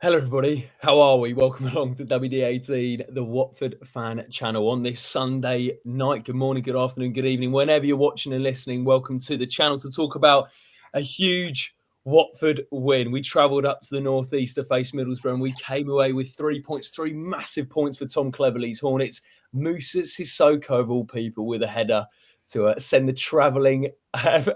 Hello, everybody. How are we? Welcome along to WD18, the Watford fan channel on this Sunday night. Good morning, good afternoon, good evening. Whenever you're watching and listening, welcome to the channel to talk about a huge Watford win. We travelled up to the northeast to face Middlesbrough and we came away with 3 points, 3 massive points for Tom Cleverley's Hornets. Moussa Sissoko, of all people, with a header to send the travelling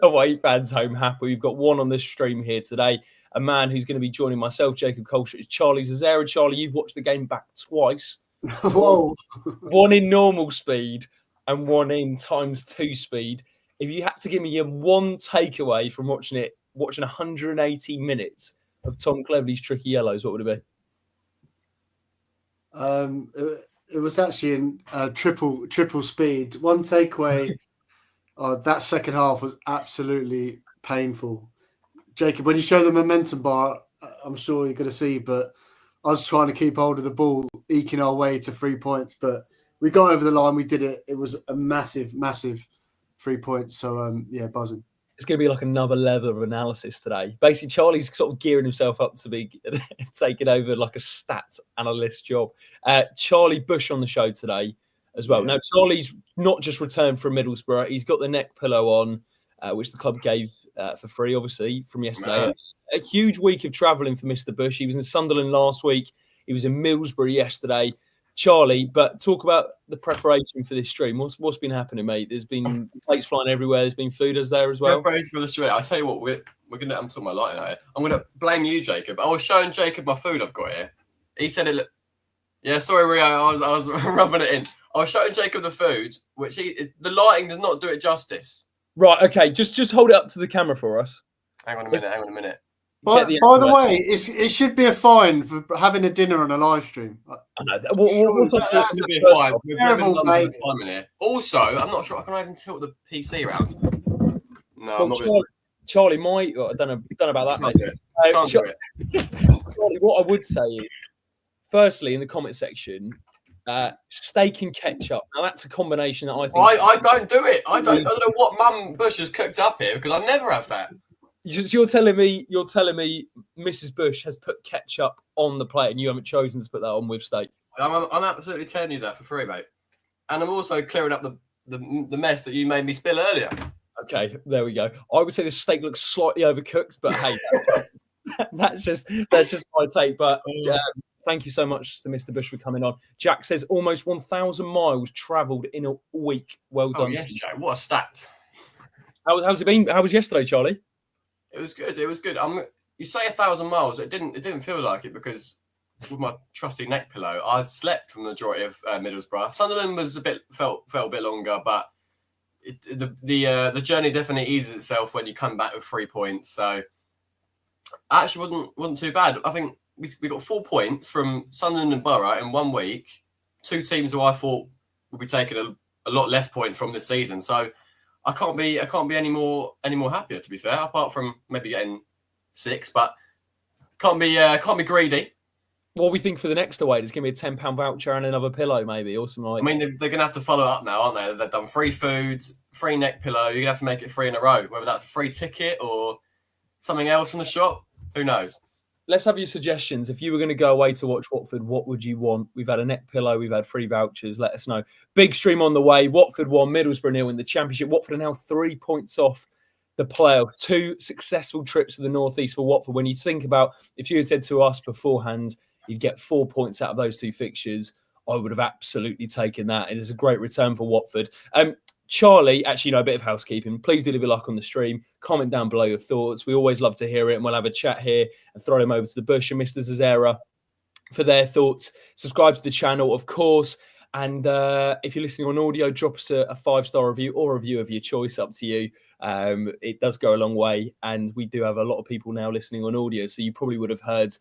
away fans home happy. We've got one on the stream here today. A man who's going to be joining myself, Jacob Culshaw, is Charlie Zazzera. Charlie, you've watched the game back twice. Whoa. One in normal speed and one in ×2 speed. If you had to give me your one takeaway from watching 180 minutes of Tom Cleverley's Tricky Yellows, what would it be? It was actually in triple speed. One takeaway, that second half was absolutely painful. Jacob, when you show the momentum bar, I'm sure you're going to see, but I was trying to keep hold of the ball, eking our way to 3 points, but we got over the line. We did it. It was a massive, massive 3 points. So, buzzing. It's going to be like another level of analysis today. Basically, Charlie's sort of gearing himself up to be taking over like a stats analyst job. Charlie Bush on the show today as well. Yes. Now, Charlie's not just returned from Middlesbrough. He's got the neck pillow on, which the club gave for free, obviously, from yesterday. Man. A huge week of travelling for Mr. Bush. He was in Sunderland last week. He was in Middlesbrough yesterday. Charlie, but talk about the preparation for this stream. What's been happening, mate? There's been plates flying everywhere. There's been food there as well. Preparation for the stream. I'll tell you what, we're gonna. I'm talking my lighting out here. I'm gonna blame you, Jacob. I was showing Jacob my food I've got here. He said it. Yeah, sorry, Rio. I was rubbing it in. I was showing Jacob the food, which the lighting does not do it justice. Right. Okay. Just hold it up to the camera for us. Hang on a minute. By the way, it should be a fine for having a dinner on a live stream. I know. That should be a fine. Terrible, mate. Time in here. Also, I'm not sure I can even tilt the PC around. No, I'm not. Charlie, I don't know about that, mate. Can't do it. Charlie, what I would say is, firstly, in the comment section, steak and ketchup. Now that's a combination that I think. I don't do it. I don't know what Mum Bush has cooked up here because I never have that. You're telling me Mrs. Bush has put ketchup on the plate and you haven't chosen to put that on with steak? I'm absolutely telling you that for free, mate. And I'm also clearing up the mess that you made me spill earlier. Okay, there we go. I would say the steak looks slightly overcooked, but hey, that's just my take. But thank you so much to Mr. Bush for coming on. Jack says almost 1,000 miles travelled in a week. Well done. Oh yes, Jack. What a stat. How's it been? How was yesterday, Charlie? It was good. You say 1,000 miles. It didn't feel like it because with my trusty neck pillow, I slept for the majority of Middlesbrough. Sunderland was felt a bit longer, but the journey definitely eases itself when you come back with 3 points. So actually wasn't too bad. I think we got 4 points from Sunderland and Borough in 1 week. 2 teams who I thought would be taking a lot less points from this season. So I can't be any more happier, to be fair. Apart from maybe getting 6, but can't be greedy. What we think for the next away? There's going to be a £10 voucher and another pillow, maybe, or something like. I mean, they're going to have to follow up now, aren't they? They've done free food, free neck pillow. You're going to have to make it 3 in a row. Whether that's a free ticket or something else from the shop, who knows? Let's have your suggestions. If you were going to go away to watch Watford, what would you want? We've had a neck pillow. We've had free vouchers. Let us know. Big stream on the way. Watford 1, Middlesbrough 0 in the Championship. Watford are now 3 points off the playoff. 2 successful trips to the northeast for Watford. When you think about, if you had said to us beforehand, you'd get 4 points out of those 2 fixtures, I would have absolutely taken that. It is a great return for Watford. Charlie, actually, a bit of housekeeping. Please do leave a like on the stream. Comment down below your thoughts. We always love to hear it, and we'll have a chat here and throw them over to the Bush and Mr. Zazzera for their thoughts. Subscribe to the channel, of course. And if you're listening on audio, drop us a 5-star review or a review of your choice, up to you. It does go a long way. And we do have a lot of people now listening on audio, so you probably would have heard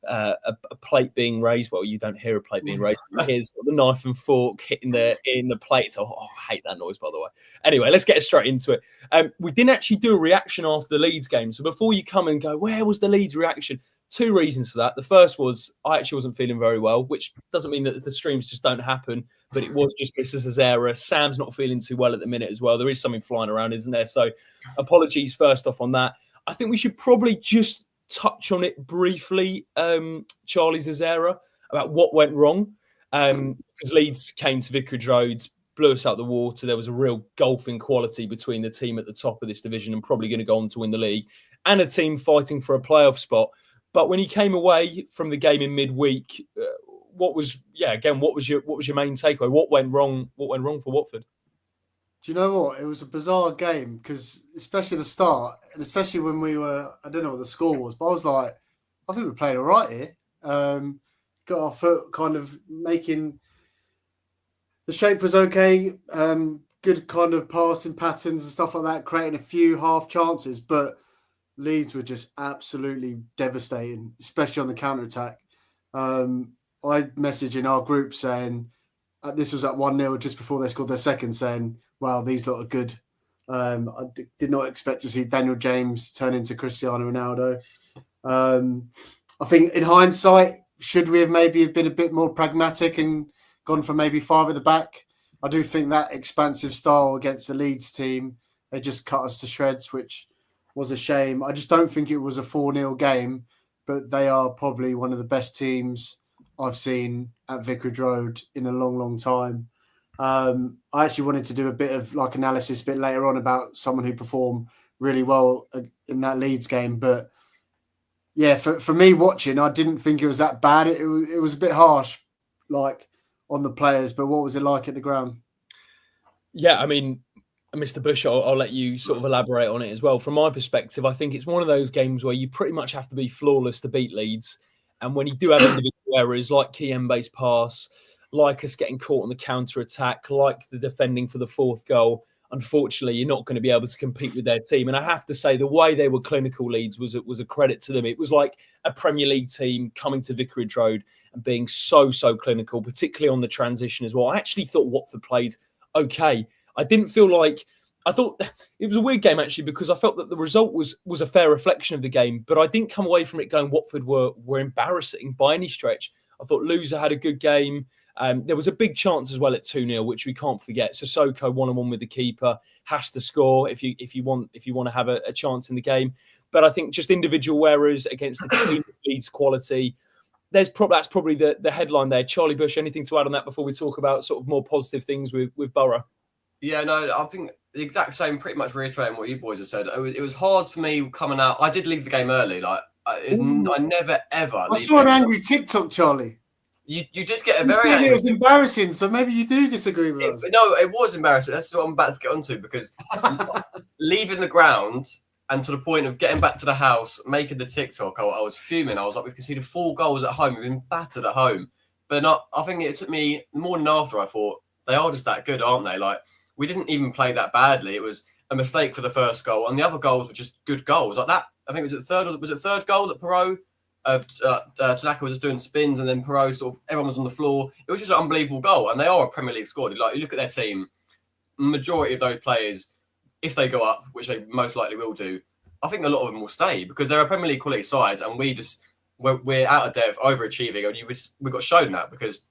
a plate being raised. Well, you don't hear a plate being raised. You hear the knife and fork hitting in the plate. So I hate that noise, by the way. Anyway, let's get straight into it. We didn't actually do a reaction after the Leeds game. So before you come and go, where was the Leeds reaction? 2 reasons for that. The first was I actually wasn't feeling very well, which doesn't mean that the streams just don't happen, but it was just Mr. Zazzera. Sam's not feeling too well at the minute as well. There is something flying around, isn't there? So apologies first off on that. I think we should probably just touch on it briefly, Charlie Zazzera, about what went wrong? Because Leeds came to Vicarage Road, blew us out the water. There was a real golfing quality between the team at the top of this division and probably going to go on to win the league, and a team fighting for a playoff spot. But when you came away from the game in midweek, what was your main takeaway? What went wrong? What went wrong for Watford? Do you know what? It was a bizarre game because, especially the start, and especially when we were, I don't know what the score was, but I was like, I think we're playing all right here. Got our foot kind of making, the shape was okay, good kind of passing patterns and stuff like that, creating a few half chances, but Leeds were just absolutely devastating, especially on the counter-attack. I messaged in our group saying, this was at 1-0 just before they scored their second, saying, wow, these lot are good. I did not expect to see Daniel James turn into Cristiano Ronaldo. I think in hindsight, should we have maybe been a bit more pragmatic and gone for maybe 5 at the back? I do think that expansive style against the Leeds team, they just cut us to shreds, which was a shame. I just don't think it was a 4-0 game, but they are probably one of the best teams I've seen at Vicarage Road in a long, long time. I actually wanted to do a bit of like analysis a bit later on about someone who performed really well in that Leeds game. But yeah, for me watching, I didn't think it was that bad. It was a bit harsh, like on the players. But what was it like at the ground? Yeah, I mean, Mr. Bush, I'll let you sort of elaborate on it as well. From my perspective, I think it's one of those games where you pretty much have to be flawless to beat Leeds. And when you do have individual errors like Kiembe's pass, like us getting caught on the counter-attack, like the defending for the 4th goal, unfortunately, you're not going to be able to compete with their team. And I have to say, the way they were clinical, Leeds, was a credit to them. It was like a Premier League team coming to Vicarage Road and being so clinical, particularly on the transition as well. I actually thought Watford played okay. I didn't feel like... I thought it was a weird game, actually, because I felt that the result was a fair reflection of the game, but I didn't come away from it going Watford were embarrassing by any stretch. I thought Louza had a good game. There was a big chance as well at 2-0, which we can't forget. Sissoko 1-on-1 with the keeper, has to score if you want to have a chance in the game. But I think just individual errors against the team Leeds quality. That's probably the headline there. Charlie Bush, anything to add on that before we talk about sort of more positive things with Borough? Yeah, no, I think the exact same, pretty much reiterating what you boys have said. It was hard for me coming out. I did leave the game early. I never, ever. I saw an angry TikTok, Charlie. You did get a You very said angry... it was embarrassing, so maybe you do disagree with us. No, it was embarrassing. That's what I'm about to get onto, because leaving the ground and to the point of getting back to the house, making the TikTok, I was fuming. I was like, we've conceded 4 goals at home. We've been battered at home. But I think it took me the morning after, I thought, they are just that good, aren't they? Like, we didn't even play that badly. It was a mistake for the first goal, and the other goals were just good goals. Like that, I think it was the third goal that Perot, Tanaka was just doing spins, and then Perot everyone was on the floor. It was just an unbelievable goal, and they are a Premier League squad. Like, you look at their team, majority of those players, if they go up, which they most likely will do, I think a lot of them will stay because they're a Premier League quality side, and we're out of depth, overachieving, and we got shown that because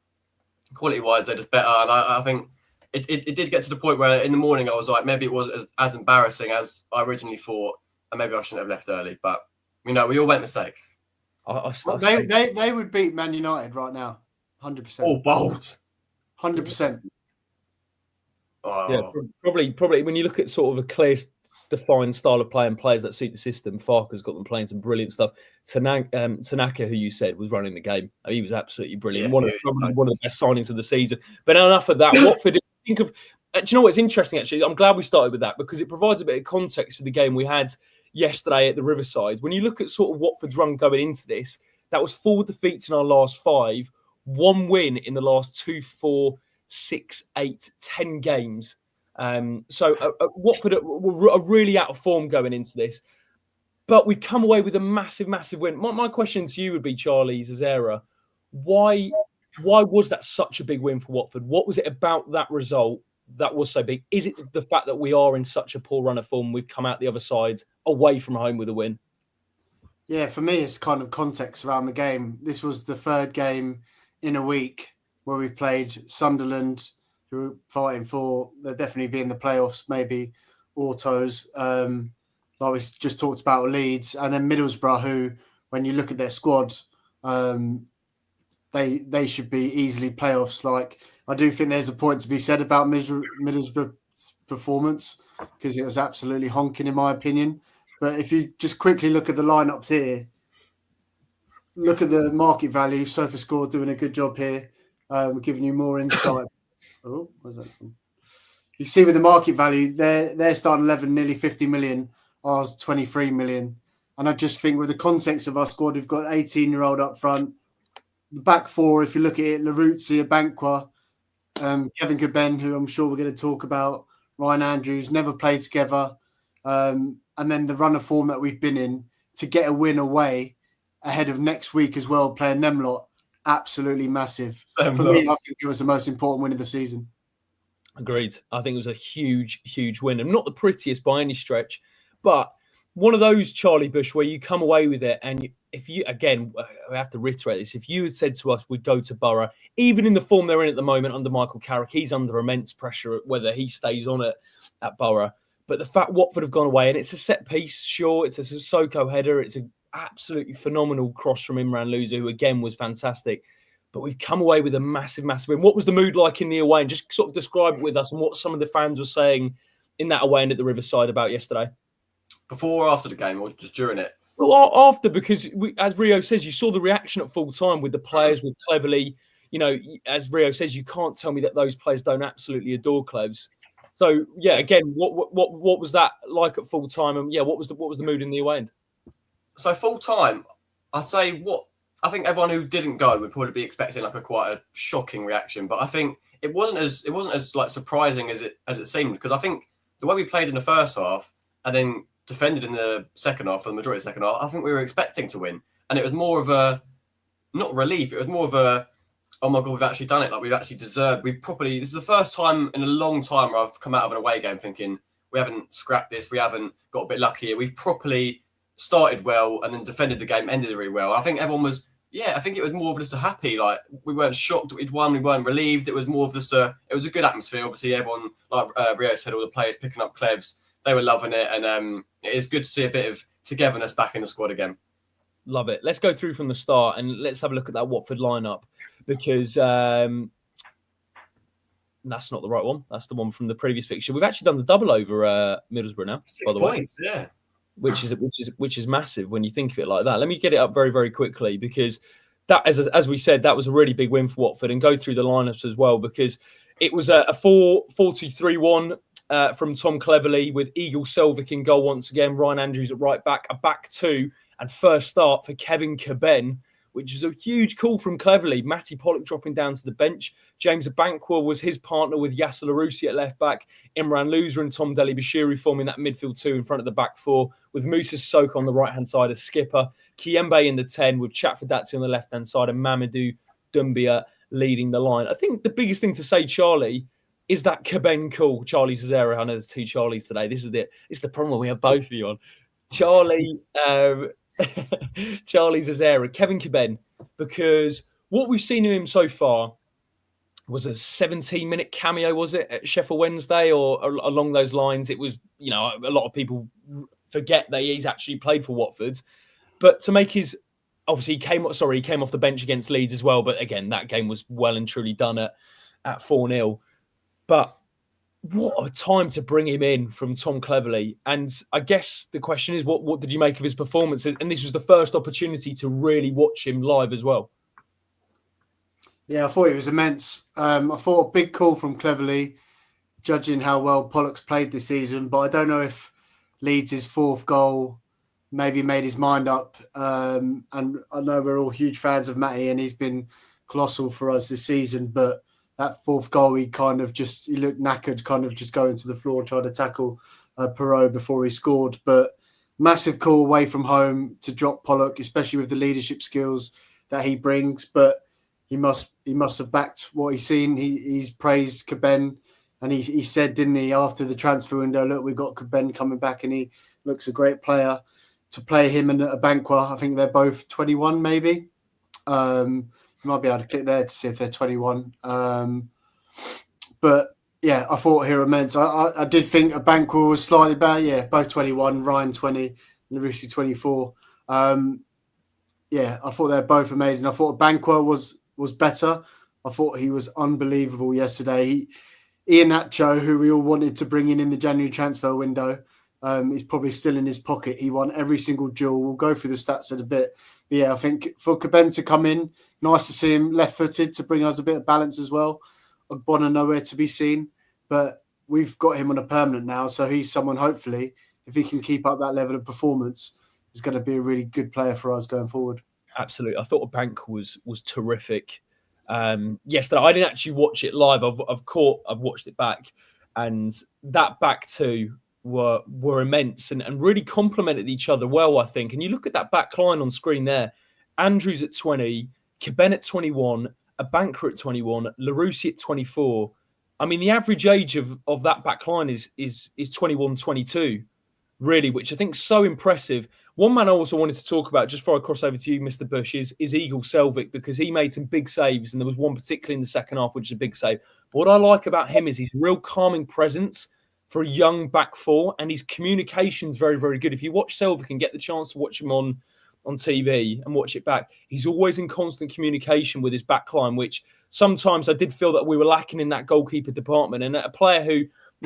quality-wise they're just better. And I think it did get to the point where in the morning I was like, maybe it wasn't as embarrassing as I originally thought, and maybe I shouldn't have left early. But we all make mistakes. They would beat Man United right now, 100%. Oh, bold, 100%. Oh. Yeah, probably. When you look at sort of a clear, defined style of play and players that suit the system, Farker's got them playing some brilliant stuff. Tanaka, who you said was running the game, he was absolutely brilliant. Yeah, one of the best signings of the season. But enough of that. Watford, think of. Do you know what's interesting? Actually, I'm glad we started with that because it provides a bit of context for the game we had yesterday at the Riverside. When you look at sort of Watford's run going into this, that was 4 defeats in our last 5, 1 win in the last 2, 4, 6, 8, 10 games. So Watford are really out of form going into this. But we've come away with a massive, massive win. My question to you would be, Charlie Zazzera, why was that such a big win for Watford? What was it about that result that was so big? Is it the fact that we are in such a poor run of form? We've come out the other side away from home with a win. Yeah, for me, it's kind of context around the game. This was the 3rd game in a week where we've played Sunderland, who are fighting for, they'll definitely be in the playoffs, maybe autos, like we just talked about Leeds, and then Middlesbrough, who when you look at their squad, they should be easily playoffs. Like, I do think there's a point to be said about Middlesbrough's performance, because it was absolutely honking in my opinion. But if you just quickly look at the lineups here, look at the market value. SofaScore doing a good job here. We're giving you more insight. Oh, where's that from? You see with the market value, their starting 11 nearly 50 million, ours 23 million. And I just think with the context of our squad, we've got 18-year-old up front. The back four, if you look at it, Laruzzi, Abanqua, Kevin Caben, who I'm sure we're going to talk about, Ryan Andrews, never played together. And then the run of form that we've been in to get a win away ahead of next week as well, playing them lot, absolutely massive. For me, I think it was the most important win of the season. Agreed. I think it was a huge, huge win. And not the prettiest by any stretch, but one of those, Charlie Bush, where you come away with it. And if you, again, I have to reiterate this, if you had said to us, we'd go to Borough, even in the form they're in at the moment under Michael Carrick, he's under immense pressure whether he stays on it at Borough. But the fact Watford have gone away, and it's a set piece, sure, it's a Sissoko header, it's an absolutely phenomenal cross from Imran Louza, who again was fantastic. But we've come away with a massive, massive win. What was the mood like in the away? And just sort of describe it with us and what some of the fans were saying in that away end at the Riverside about yesterday. Before or after the game, or just during it? Well, after, because as Rio says, you saw the reaction at full time with the players, with Cleverley. You know, as Rio says, you can't tell me that those players don't absolutely adore Clevs. So yeah, again, what was that like at full time? And yeah, what was the mood in the away end? So full time, I'd say I think everyone who didn't go would probably be expecting like quite a shocking reaction, but I think it wasn't as like surprising as it seemed, because I think the way we played in the first half and then defended in the second half for the majority of the second half, I think we were expecting to win, and it was more of a not relief. It was more of a, oh my God, we've actually done it. Like, we've actually deserved. This is the first time in a long time where I've come out of an away game thinking we haven't scrapped this. We haven't got a bit luckier. We've properly started well and then defended the game, ended it really well. I think everyone was, I think it was more of just a happy, like, we weren't shocked that we'd won. We weren't relieved. It was more of just it was a good atmosphere. Obviously, everyone, like Rio said, all the players picking up Clevs, they were loving it. And it is good to see a bit of togetherness back in the squad again. Love it. Let's go through from the start and let's have a look at that Watford lineup, because that's not the right one. That's the one from the previous fixture. We've actually done the double over Middlesbrough now. 6 by the points, way. yeah. Which is massive when you think of it like that. Let me get it up very, very quickly, because that, as we said, that was a really big win for Watford, and go through the lineups as well, because it was a 4-2-3-1 from Tom Cleverley, with Eagle Selvik in goal once again, Ryan Andrews at right back, a back two, and first start for Kevin Caben, which is a huge call from Cleverley. Matty Pollock dropping down to the bench. James Abanqua was his partner with Yasser Larouci at left back. Imran Louza and Tom Dele-Bashiru forming that midfield two in front of the back four, with Moussa Sissoko on the right-hand side as skipper. Kiembe in the 10, with Chatford Datsy on the left-hand side, and Mamadou Doumbia leading the line. I think the biggest thing to say, Charlie, is that Caben call. Charlie Zazzera. I know there's two Charlies today. It's the problem when we have both of you on. Charlie Zazzera, Kevin Caben, because what we've seen of him so far was a 17-minute cameo, was it, at Sheffield Wednesday, or along those lines? It was, a lot of people forget that he's actually played for Watford, but to make his, obviously he came off the bench against Leeds as well, but again, that game was well and truly done at 4-0. But what a time to bring him in from Tom Cleverley. And I guess the question is, what did you make of his performance? And this was the first opportunity to really watch him live as well. Yeah, I thought it was immense. I thought a big call from Cleverley, judging how well Pollock's played this season. But I don't know if Leeds' fourth goal maybe made his mind up. And I know we're all huge fans of Matty, and he's been colossal for us this season. But that fourth goal, he looked knackered, kind of just going to the floor, trying to tackle Perot before he scored. But massive call away from home to drop Pollock, especially with the leadership skills that he brings. But he must have backed what he's seen. He's praised Caben, and he said, didn't he, after the transfer window, look, we've got Caben coming back, and he looks a great player. To play him and Abanqua, I think they're both 21, maybe. You might be able to click there to see if they're 21. But yeah, I thought here immense. I did think Abanqua was slightly better. Yeah, both 21, Ryan 20, Larouci 24. Yeah, I thought they're both amazing. I thought Banquo was better. I thought he was unbelievable yesterday. Iheanacho, who we all wanted to bring in the January transfer window, is probably still in his pocket. He won every single duel. We'll go through the stats in a bit. But yeah, I think for Caben to come in, nice to see him left-footed to bring us a bit of balance as well. Bonner nowhere to be seen, but we've got him on a permanent now, so he's someone, hopefully, if he can keep up that level of performance, is going to be a really good player for us going forward. Absolutely. I thought the bank was terrific. Yesterday, I didn't actually watch it live. I've watched it back, and that back two were immense and really complemented each other well, I think. And you look at that back line on screen there: Andrews at 20, Caben at 21, Abanka at 21, Larousse at 24. I mean, the average age of that back line is 21, 22, really, which I think is so impressive. One man I also wanted to talk about, just before I cross over to you, Mr. Bush, is Eagle Selvik, because he made some big saves, and there was one particularly in the second half, which is a big save. But what I like about him is his real calming presence for a young back four, and his communication's very, very good. If you watch Selvik and get the chance to watch him on TV and watch it back, he's always in constant communication with his back line, which sometimes I did feel that we were lacking in that goalkeeper department. And a player who,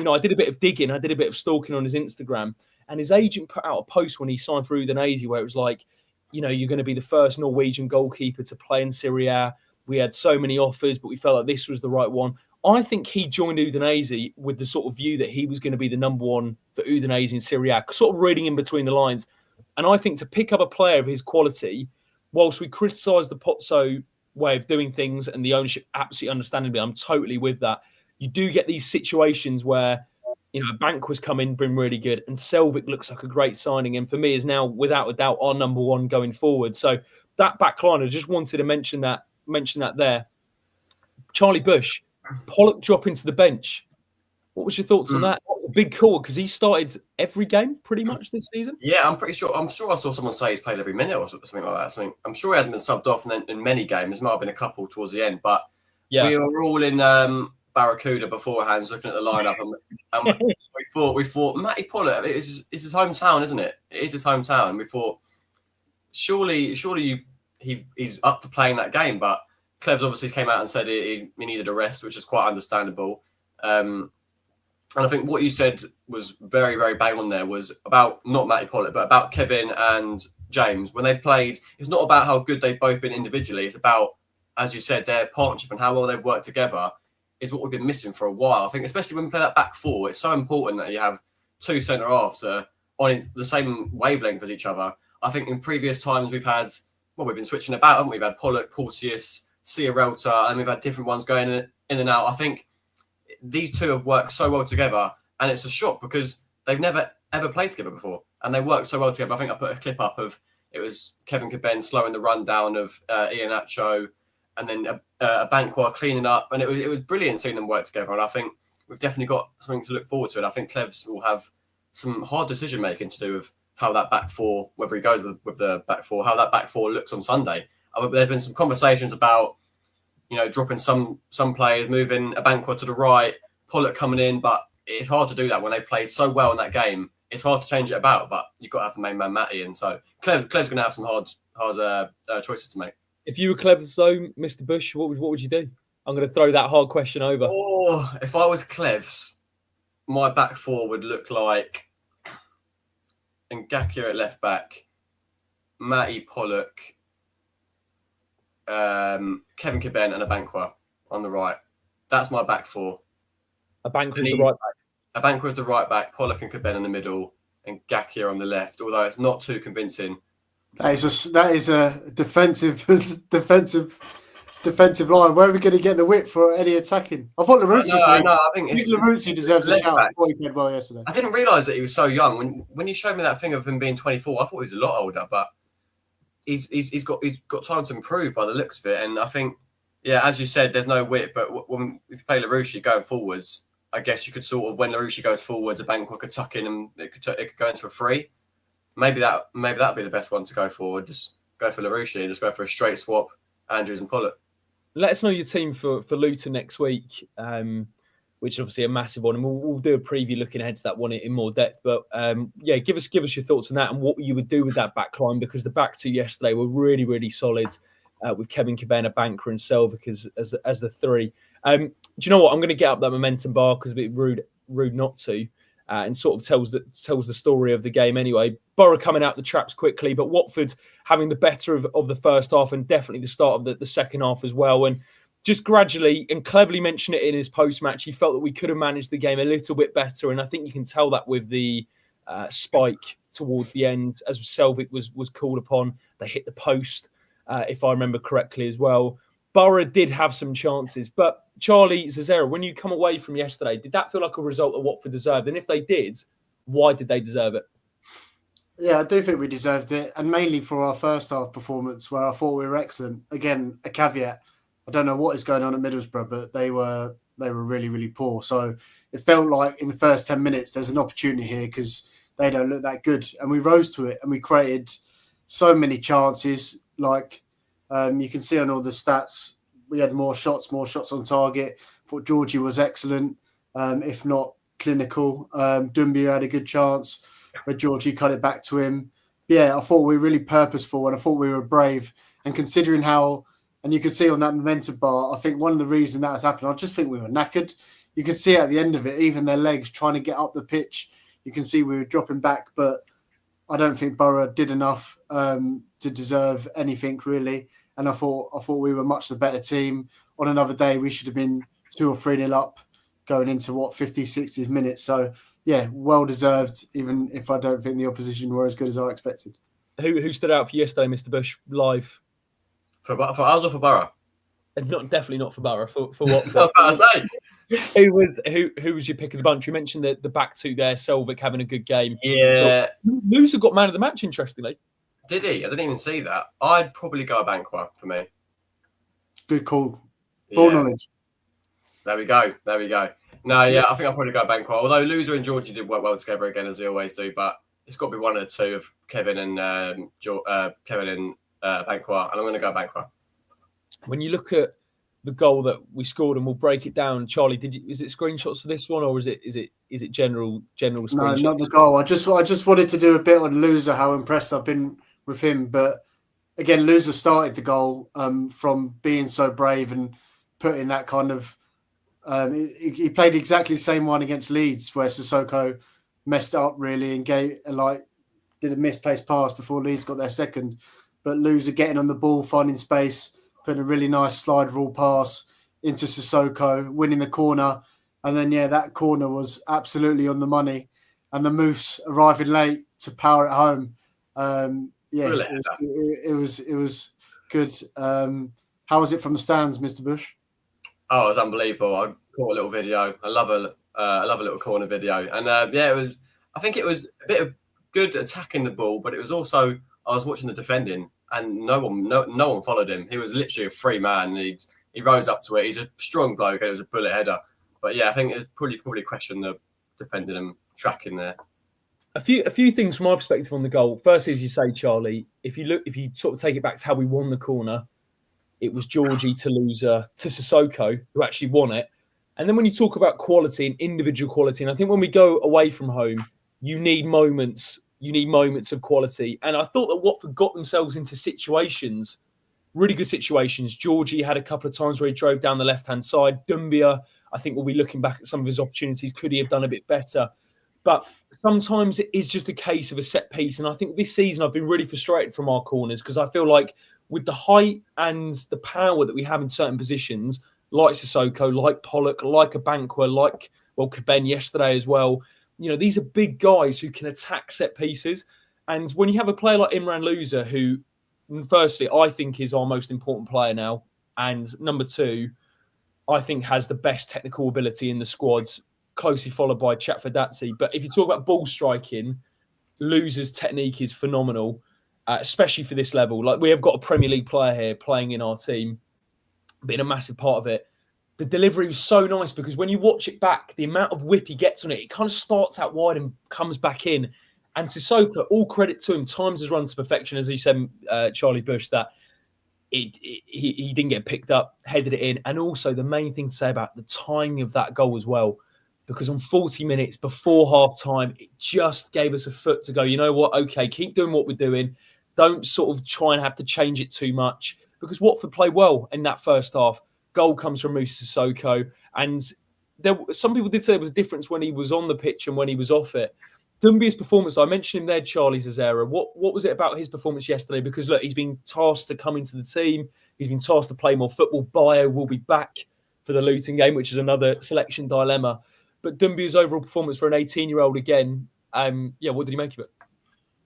I did a bit of digging, I did a bit of stalking on his Instagram, and his agent put out a post when he signed for Udinese where it was like, you're going to be the first Norwegian goalkeeper to play in Serie A. We had so many offers, but we felt like this was the right one. I think he joined Udinese with the sort of view that he was going to be the number one for Udinese in Serie A, sort of reading in between the lines. And I think to pick up a player of his quality, whilst we criticise the Pozzo way of doing things and the ownership, absolutely understandably, I'm totally with that. You do get these situations where, Bank was coming, been really good, and Selvik looks like a great signing, and for me is now without a doubt our number one going forward. So that back line, I just wanted to mention that there. Charlie Bush, Pollock dropping to the bench. What was your thoughts on that? A big call because he started every game pretty much this season. Yeah, I'm pretty sure. I'm sure I saw someone say he's played every minute or something like that. I'm sure he hasn't been subbed off in many games. There might have been a couple towards the end, but we were all in Barracuda beforehand, looking at the lineup, and we thought Matty Pollock. It's his hometown, isn't it? It is his hometown. We thought surely he's up for playing that game, but Cleves obviously came out and said he needed a rest, which is quite understandable. And I think what you said was very, very bang on there, was about not Matty Pollock, but about Kevin and James. When they played, it's not about how good they've both been individually. It's about, as you said, their partnership and how well they've worked together is what we've been missing for a while. I think, especially when we play that back four, it's so important that you have two centre-halves that are on the same wavelength as each other. I think in previous times we've been switching about, haven't we? We've had Pollock, Porteous, Ciarelta, and we've had different ones going in and out. I think these two have worked so well together, and it's a shock because they've never ever played together before, and they worked so well together. I think I put a clip up of it was Kevin Caben slowing the run down of Iheanacho, and then Abanka cleaning up, and it was brilliant seeing them work together. And I think we've definitely got something to look forward to. And I think Cleves will have some hard decision making to do with how that back four, whether he goes with the back four, how that back four looks on Sunday. There's been some conversations about dropping some players, moving Abanka to the right, Pollock coming in, but it's hard to do that when they played so well in that game. It's hard to change it about, but you've got to have the main man Matty, and so Cleves going to have some hard choices to make. If you were Cleves, though, Mr. Bush, what would you do? I'm going to throw that hard question over. Oh, if I was Cleves, my back four would look like Ngakia at left back, Matty Pollock, Kevin Caben and Abanka on the right. That's my back four. Abanka was the right back. Abanka was the right back, Pollock and Caben in the middle, and Ngakia on the left, although it's not too convincing. That is a defensive line. Where are we going to get the width for any attacking? I thought Larousse. I think Larousse deserves a shout. I thought he played well yesterday. I didn't realise that he was so young. When you showed me that thing of him being 24, I thought he was a lot older, but he's got time to improve by the looks of it. And I think, yeah, as you said, there's no width, but if you play Larousse going forwards, I guess you could sort of, when Larousse goes forwards, Abanka could tuck in and it could go into a free. Maybe that'd be the best one to go for. Just go for Larousse and just go for a straight swap, Andrews and Pollock. Let us know your team for Luton next week. which is obviously a massive one. And we'll do a preview looking ahead to that one in more depth. But yeah, give us your thoughts on that and what you would do with that back line, because the back two yesterday were really, really solid with Kevin Cabana, Banker and Selvik as the three. Do you know what? I'm going to get up that momentum bar because it's a bit rude not to. And sort of tells the story of the game anyway. Borough coming out the traps quickly, but Watford having the better of the first half and definitely the start of the second half as well. And just gradually and cleverly mentioned it in his post-match, he felt that we could have managed the game a little bit better. And I think you can tell that with the spike towards the end as Selvik was called upon. They hit the post, if I remember correctly as well. Borough did have some chances, but Charlie, Zazzera, when you come away from yesterday, did that feel like a result that Watford deserved? And if they did, why did they deserve it? Yeah, I do think we deserved it, and mainly for our first half performance where I thought we were excellent. Again, a caveat, I don't know what is going on at Middlesbrough, but they were really, really poor. So it felt like in the first 10 minutes, there's an opportunity here because they don't look that good. And we rose to it and we created so many chances. Like you can see on all the stats, we had more shots on target. I thought Georgie was excellent, if not clinical. Doumbia had a good chance, but Georgie cut it back to him. Yeah, I thought we were really purposeful and I thought we were brave. And considering how, and you could see on that momentum bar, I think one of the reasons that has happened, I just think we were knackered. You could see at the end of it, even their legs trying to get up the pitch, you can see we were dropping back, but I don't think Borough did enough to deserve anything really. And I thought we were much the better team. On another day, we should have been 2 or 3-0 up going into 50, 60 minutes. So yeah, well deserved, even if I don't think the opposition were as good as I expected. Who stood out for you yesterday, Mr. Bush, live? For us or for Borough? Definitely not for Borough. For what? I say. Who was your pick of the bunch? You mentioned the back two there, Selvik having a good game. Yeah. Louza got man of the match, interestingly. Did he? I didn't even see that. I'd probably go Banquer for me. Good call. Ball knowledge. There we go. No, yeah, I think I'll probably go Banquer. Although Louza and Georgie did work well together again, as they always do. But it's got to be one of the two of Kevin and Banquer. And I'm going to go Banquer. When you look at the goal that we scored, and we'll break it down, Charlie, is it screenshots for this one, or is it general screenshots? No, not the goal. I just wanted to do a bit on Louza, how impressed I've been with him. But again, Louza started the goal from being so brave and putting that kind of. He played exactly the same one against Leeds, where Sissoko messed up really and did a misplaced pass before Leeds got their second. But Louza getting on the ball, finding space, putting a really nice slide rule pass into Sissoko, winning the corner. And then, that corner was absolutely on the money. And the Moose arriving late to power it home. It was good. How was it from the stands, Mr. Bush? Oh, it was unbelievable. I caught a little video. I love a little corner video. And it was. I think it was a bit of good attacking the ball, but it was also I was watching the defending, and no one followed him. He was literally a free man. He rose up to it. He's a strong bloke, and it was a bullet header. But I think it was probably question the defending and tracking there. A few things from my perspective on the goal. Firstly, as you say, Charlie, if you sort of take it back to how we won the corner, it was Georgie to Louza to Sissoko who actually won it. And then when you talk about quality and individual quality, and I think when we go away from home, you need moments of quality. And I thought that Watford got themselves into situations, really good situations. Georgie had a couple of times where he drove down the left-hand side. Doumbia, I think we'll be looking back at some of his opportunities. Could he have done a bit better? But sometimes it is just a case of a set piece. And I think this season I've been really frustrated from our corners because I feel like with the height and the power that we have in certain positions, like Sissoko, like Pollock, like a Banquer, like, Caben yesterday as well, these are big guys who can attack set pieces. And when you have a player like Imran Louza, who, firstly, I think is our most important player now, and number two, I think has the best technical ability in the squads, closely followed by Chatfadazzi. But if you talk about ball striking, Louza's technique is phenomenal, especially for this level. Like, we have got a Premier League player here playing in our team, being a massive part of it. The delivery was so nice because when you watch it back, the amount of whip he gets on it, it kind of starts out wide and comes back in. And Sissoko, all credit to him, times his run to perfection, as you said, Charlie Bush, that he didn't get picked up, headed it in. And also the main thing to say about the timing of that goal as well, because on 40 minutes before half time, it just gave us a foot to go, you know what, okay, keep doing what we're doing. Don't sort of try and have to change it too much, because Watford played well in that first half. Goal comes from Moussa Sissoko. And some people did say there was a difference when he was on the pitch and when he was off it. Doumbia's performance, I mentioned him there, Charlie Zazzera. What was it about his performance yesterday? Because, look, he's been tasked to come into the team. He's been tasked to play more football. Bio will be back for the Luton game, which is another selection dilemma. But Doumbia's overall performance for an 18-year-old again, what did he make of it?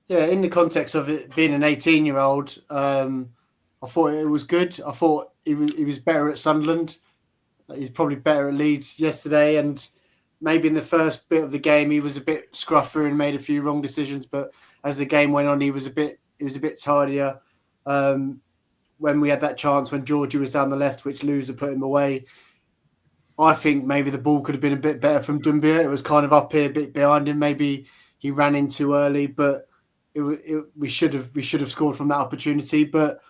Yeah, in the context of it being an 18-year-old, I thought it was good. I thought he was better at Sunderland. He's probably better at Leeds yesterday, and maybe in the first bit of the game he was a bit scruffer and made a few wrong decisions. But as the game went on, he was a bit tidier. When we had that chance when Georgie was down the left, which Louza put him away, I think maybe the ball could have been a bit better from Doumbia. It was kind of up here, a bit behind him. Maybe he ran in too early, but we should have scored from that opportunity. But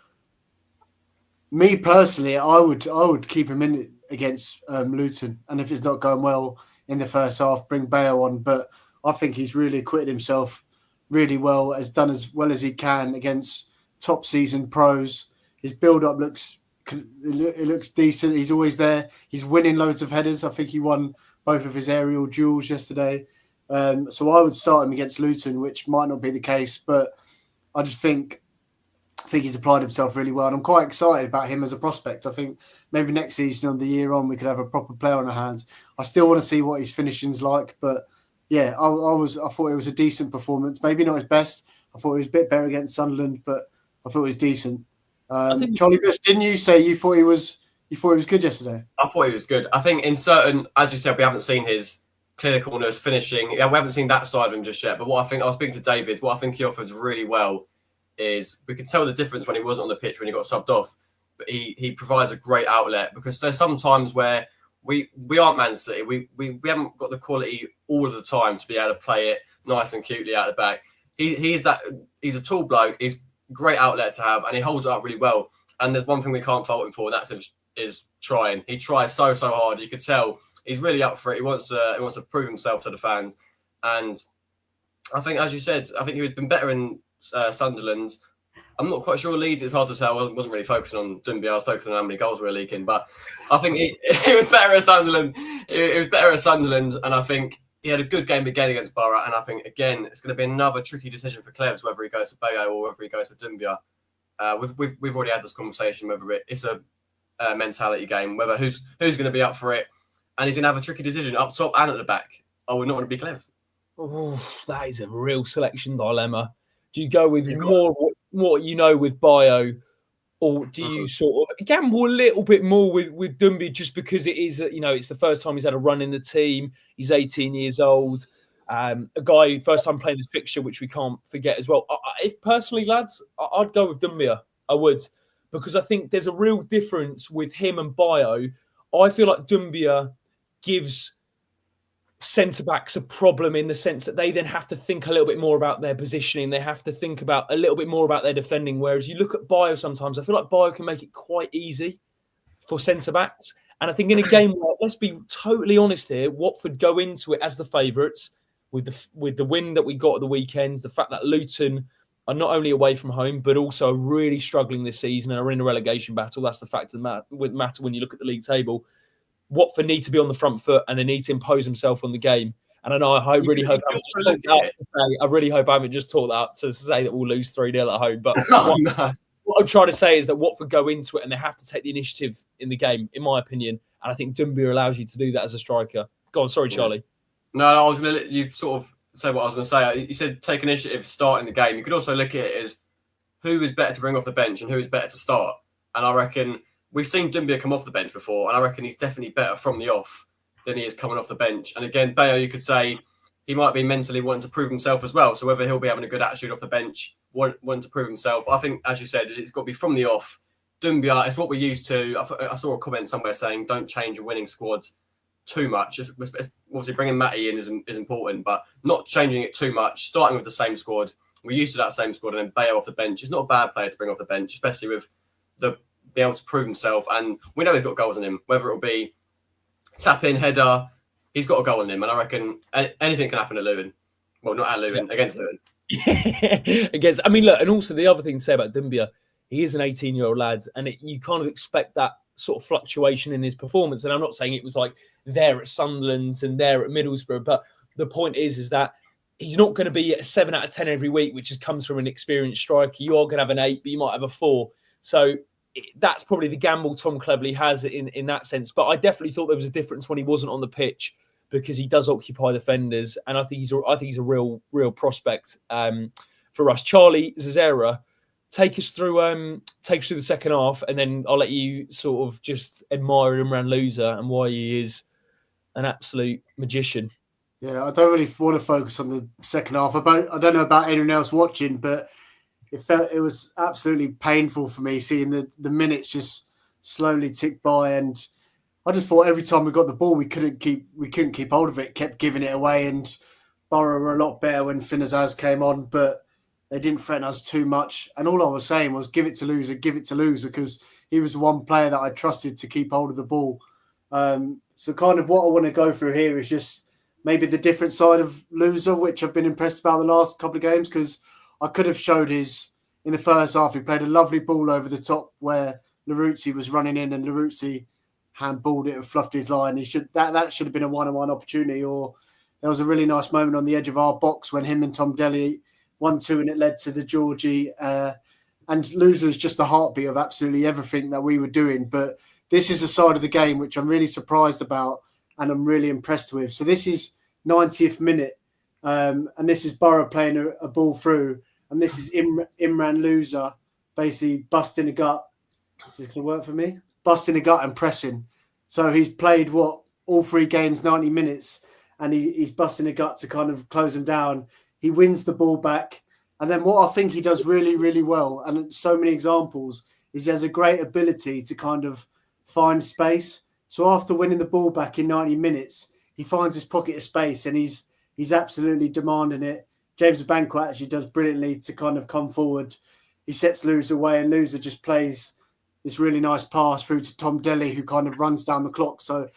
me personally, I would keep him in against Luton, and if it's not going well in the first half, bring Bayo on. But I think he's really acquitted himself really well, has done as well as he can against top season pros. His build-up looks decent. He's always there. He's winning loads of headers. I think he won both of his aerial duels yesterday. So I would start him against Luton, which might not be the case, but I just think he's applied himself really well, and I'm quite excited about him as a prospect. I think maybe next season or the year on, we could have a proper player on our hands. I still want to see what his finishing's like, but yeah, I thought it was a decent performance. Maybe not his best. I thought it was a bit better against Sunderland, but I thought it was decent. Charlie Bush, didn't you say you thought he was good yesterday? I thought he was good. I think in certain, as you said, we haven't seen his clinicalness, finishing. Yeah, we haven't seen that side of him just yet. But what I was speaking to David, what I think he offers really well is we could tell the difference when he wasn't on the pitch, when he got subbed off. But he provides a great outlet, because there's some times where we aren't Man City. We haven't got the quality all of the time to be able to play it nice and cutely out the back. He's a tall bloke. He's a great outlet to have, and he holds it up really well. And there's one thing we can't fault him for, and that's is trying. He tries so hard. You could tell he's really up for it. He wants to prove himself to the fans. And I think, as you said, I think he's been better in Sunderland. I'm not quite sure Leeds. It's hard to tell. I wasn't really focusing on Doumbia. I was focusing on how many goals we were leaking. But I think he was better at Sunderland. It was better at Sunderland, and I think he had a good game again against Borough. And I think, again, it's going to be another tricky decision for Cleves, whether he goes to Bayo or whether he goes to Doumbia. We've already had this conversation whether it's a mentality game, whether who's going to be up for it, and he's going to have a tricky decision up top and at the back. I would not want to be Cleves. Oh, that is a real selection dilemma. Do you go with more what you know with Bayo, or do you sort of gamble a little bit more with Doumbia just because it is, it's the first time he's had a run in the team. He's 18 years old. A guy first time playing this fixture, which we can't forget as well. If personally, lads, I'd go with Doumbia. I would, because I think there's a real difference with him and Bayo. I feel like Doumbia gives centre-backs a problem in the sense that they then have to think a little bit more about their positioning. They have to think about a little bit more about their defending. Whereas you look at Bayo sometimes, I feel like Bayo can make it quite easy for centre-backs. And I think in a game where, let's be totally honest here, Watford go into it as the favourites with the win that we got at the weekend, the fact that Luton are not only away from home, but also really struggling this season and are in a relegation battle. That's the fact of the matter when you look at the league table. Watford need to be on the front foot and they need to impose themselves on the game. And I know I really hope I haven't just talked that to say that we'll lose 3-0 at home. But what I'm trying to say is that Watford go into it and they have to take the initiative in the game, in my opinion. And I think Doumbia allows you to do that as a striker. Go on, sorry, Charlie. No, I was going to let you sort of say what I was going to say. You said take initiative starting the game. You could also look at it as who is better to bring off the bench and who is better to start. And I reckon we've seen Doumbia come off the bench before, and I reckon he's definitely better from the off than he is coming off the bench. And again, Bayo, you could say he might be mentally wanting to prove himself as well. So whether he'll be having a good attitude off the bench, wanting to prove himself, I think, as you said, it's got to be from the off. Doumbia, it's what we're used to. I saw a comment somewhere saying don't change a winning squad too much. Obviously, bringing Matty in is important, but not changing it too much. Starting with the same squad. We're used to that same squad, and then Bayo off the bench. He's not a bad player to bring off the bench, especially with be able to prove himself. And we know he's got goals in him, whether it'll be tap in, header, he's got a goal in him. And I reckon anything can happen at Luton. Well, not at Luton, against Luton. I mean, look, and also the other thing to say about Doumbia, he is an 18-year-old lad, and you kind of expect that sort of fluctuation in his performance. And I'm not saying it was like there at Sunderland and there at Middlesbrough, but the point is that he's not going to be a 7 out of 10 every week, which just comes from an experienced striker. You are going to have an 8, but you might have a 4. So that's probably the gamble Tom Cleverley has in that sense. But I definitely thought there was a difference when he wasn't on the pitch, because he does occupy defenders, and I think he's a real prospect for us. Charlie Zazzera, take us through the second half, and then I'll let you sort of just admire Imran Louza and why he is an absolute magician. Yeah, I don't really want to focus on the second half. I don't know about anyone else watching, but it was absolutely painful for me seeing the minutes just slowly tick by, and I just thought every time we got the ball, we couldn't keep hold of it, kept giving it away. And Borough were a lot better when Finazaz came on, but they didn't threaten us too much. And all I was saying was, give it to Louza, because he was the one player that I trusted to keep hold of the ball. So kind of what I want to go through here is just maybe the different side of Louza, which I've been impressed about the last couple of games, because I could have showed in the first half, he played a lovely ball over the top where Laruzzi was running in, and Laruzzi handballed it and fluffed his line. That should have been a one-on-one opportunity. Or there was a really nice moment on the edge of our box when him and Tom Delly 1-2, and it led to the Georgie. And Louza's just the heartbeat of absolutely everything that we were doing. But this is a side of the game which I'm really surprised about and I'm really impressed with. So this is 90th minute, and this is Borough playing a ball through, and this is Imran Louza basically busting a gut. Is this going to work for me? Busting a gut and pressing. So he's played all 3 games, 90 minutes, and he's busting a gut to kind of close him down. He wins the ball back. And then what I think he does really, really well, and so many examples, is he has a great ability to kind of find space. So after winning the ball back in 90 minutes, he finds his pocket of space, and he's absolutely demanding it. James Banquo actually does brilliantly to kind of come forward. He sets Louza away, and Louza just plays this really nice pass through to Tom Delly, who kind of runs down the clock. So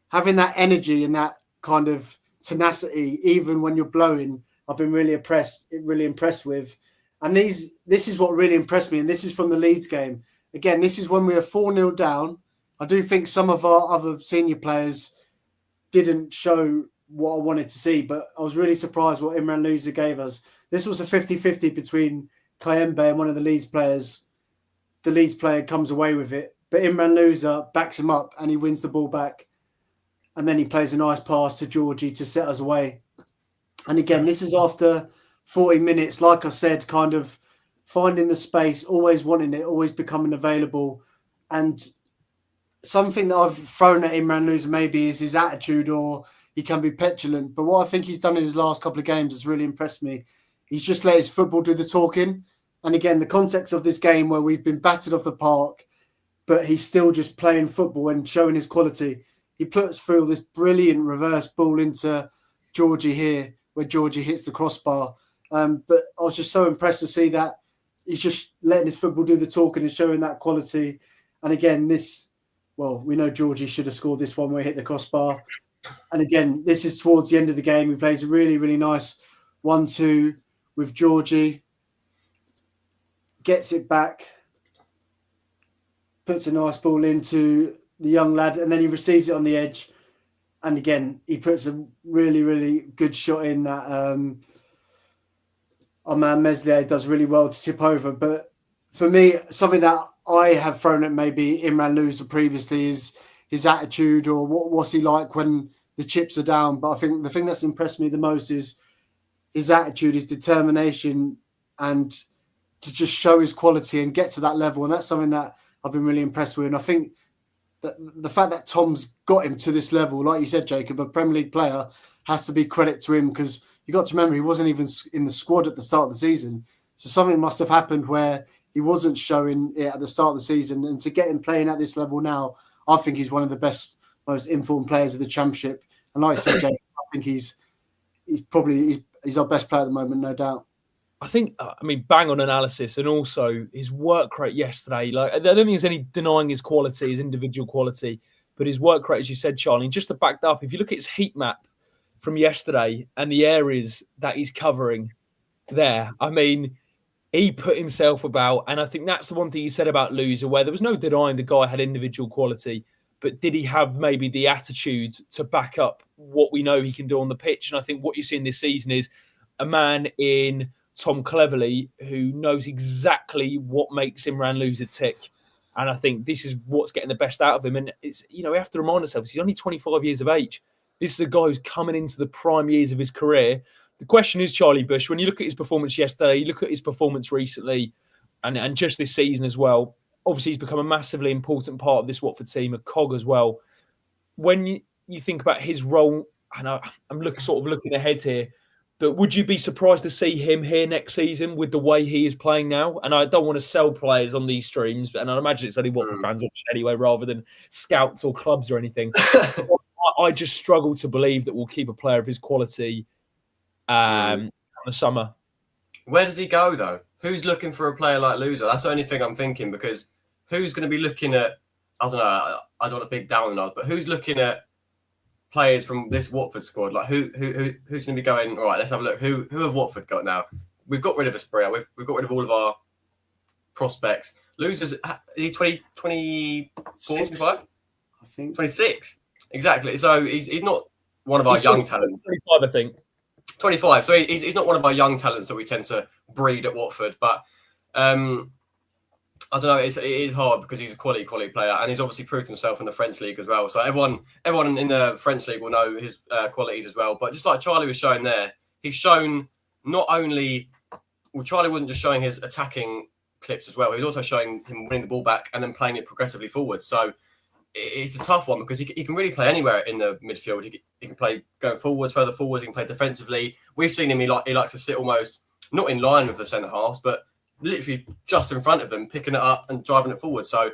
having that energy and that kind of tenacity, even when you're blowing, I've been really impressed with. And this is what really impressed me, and this is from the Leeds game. Again, this is when we were 4-0 down. I do think some of our other senior players didn't show what I wanted to see, but I was really surprised what Imran Louza gave us. This was a 50-50 between Kayembe and one of the Leeds players. The Leeds player comes away with it, but Imran Louza backs him up and he wins the ball back. And then he plays a nice pass to Georgie to set us away. And again, this is after 40 minutes, like I said, kind of finding the space, always wanting it, always becoming available. And something that I've thrown at Imran Louza maybe is his attitude, or he can be petulant. But what I think he's done in his last couple of games has really impressed me. He's just let his football do the talking. And again, the context of this game where we've been battered off the park, but he's still just playing football and showing his quality. He puts through this brilliant reverse ball into Georgie here, where Georgie hits the crossbar. But I was just so impressed to see that he's just letting his football do the talking and showing that quality. And again, we know Georgie should have scored this one where he hit the crossbar. And again, this is towards the end of the game. He plays a really, really nice 1-2 with Georgie. Gets it back, puts a nice ball into the young lad, and then he receives it on the edge. And again, he puts a really, really good shot in that our man Meslier does really well to tip over. But for me, something that I have thrown at maybe Imran Louza previously is his attitude, or what's he like when the chips are down. But I think the thing that's impressed me the most is his attitude, his determination, and to just show his quality and get to that level. And that's something that I've been really impressed with. And I think that the fact that Tom's got him to this level, like you said, Jacob, a Premier League player, has to be credit to him, because you got to remember he wasn't even in the squad at the start of the season. So something must have happened where he wasn't showing it at the start of the season. And to get him playing at this level now, I think he's one of the best, most informed players of the Championship. And like I said, Jacob, I think he's our best player at the moment, no doubt. I think, bang on analysis, and also his work rate yesterday. Like, I don't think there's any denying his quality, his individual quality, but his work rate, as you said, Charlie, and just to back that up, if you look at his heat map from yesterday and the areas that he's covering there, he put himself about, and I think that's the one thing he said about Louza, where there was no denying the guy had individual quality, but did he have maybe the attitude to back up what we know he can do on the pitch? And I think what you're seeing this season is a man in Tom Cleverley who knows exactly what makes Imran Louza tick. And I think this is what's getting the best out of him. And it's, we have to remind ourselves, he's only 25 years of age. This is a guy who's coming into the prime years of his career. The question is, Charlie Bush, when you look at his performance yesterday, you look at his performance recently, and just this season as well, obviously he's become a massively important part of this Watford team, a cog as well. When you think about his role, and I'm looking ahead here, but would you be surprised to see him here next season with the way he is playing now? And I don't want to sell players on these streams, and I imagine it's only Watford fans watching anyway, rather than scouts or clubs or anything. I just struggle to believe that we'll keep a player of his quality in the summer. Where does he go, though? Who's looking for a player like Louza? That's the only thing I'm thinking, because who's going to be looking at, I don't know, I don't want to big down on us, but who's looking at players from this Watford squad? Like who's going to be going, all right, let's have a look. Who have Watford got now? We've got rid of Zazzera. We've got rid of all of our prospects. Louza's, is he 24, 25? I think 26. Exactly. So he's not one of our young talents. 25, I think. 25. So he's not one of our young talents that we tend to breed at Watford. But I don't know. It is hard because he's a quality player, and he's obviously proved himself in the French league as well. So everyone in the French league will know his qualities as well. But just like Charlie was showing there, he's shown not only. Well, Charlie wasn't just showing his attacking clips as well. He was also showing him winning the ball back and then playing it progressively forward. So it's a tough one because he can really play anywhere in the midfield. He can play going forwards, further forwards. He can play defensively. We've seen him. He likes to sit almost not in line with the centre halves, but literally just in front of them, picking it up and driving it forward. So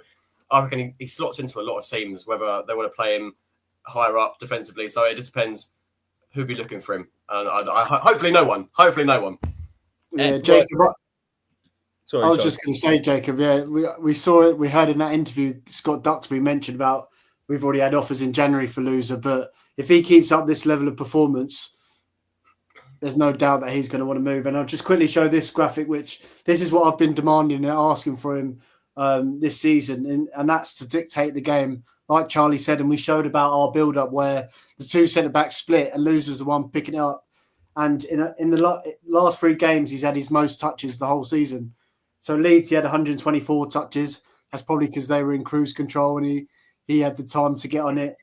I reckon he slots into a lot of teams, whether they want to play him higher up defensively. So it just depends who'll be looking for him. And hopefully no one. Yeah, Jacob. Sorry, I was just going to say, Jacob. Yeah, we saw it. We heard in that interview Scott Duxbury mentioned about we've already had offers in January for Louza, but if he keeps up this level of performance, there's no doubt that he's going to want to move. And I'll just quickly show this graphic, which this is what I've been demanding and asking for him this season, and that's to dictate the game, like Charlie said. And we showed about our build-up where the two centre-backs split and Louza's the one picking it up. And in the last 3 games, he's had his most touches the whole season. So Leeds, he had 124 touches. That's probably because they were in cruise control and he had the time to get on it.